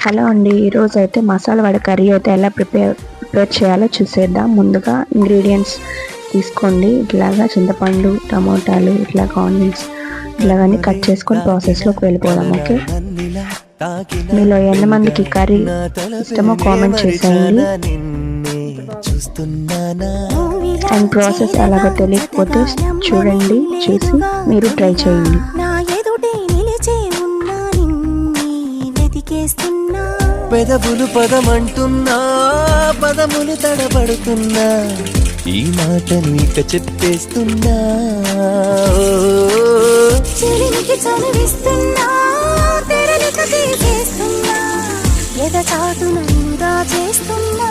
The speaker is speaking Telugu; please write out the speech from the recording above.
హలో అండి, ఈరోజు అయితే మసాలా వడ కర్రీ అయితే ఎలా ప్రిపేర్ చేయాలో చూసేద్దాం. ముందుగా ఇంగ్రీడియంట్స్ తీసుకోండి. ఇట్లాగా చింతపండు, టమోటాలు, ఇట్లా ఆనియన్స్ ఇట్లాగన్నీ కట్ చేసుకొని ప్రాసెస్లోకి వెళ్ళిపోదాం. ఓకే, మీలో ఎంతమందికి కర్రీ ఇష్టమో కామెంట్ చేసేయండి. అండ్ ప్రాసెస్ ఎలాగో తెలియకపోతే చూడండి, చూసి మీరు ట్రై చేయండి. పెదవులు పదమంటున్నా, పదములు తడబడుతున్నా, ఈ మాటను ఇక చెప్పేస్తున్నా. చిరికి చదివిస్తున్నా, తెరలిక తీసేస్తున్నా, ఎద చాటున చేస్తున్నా.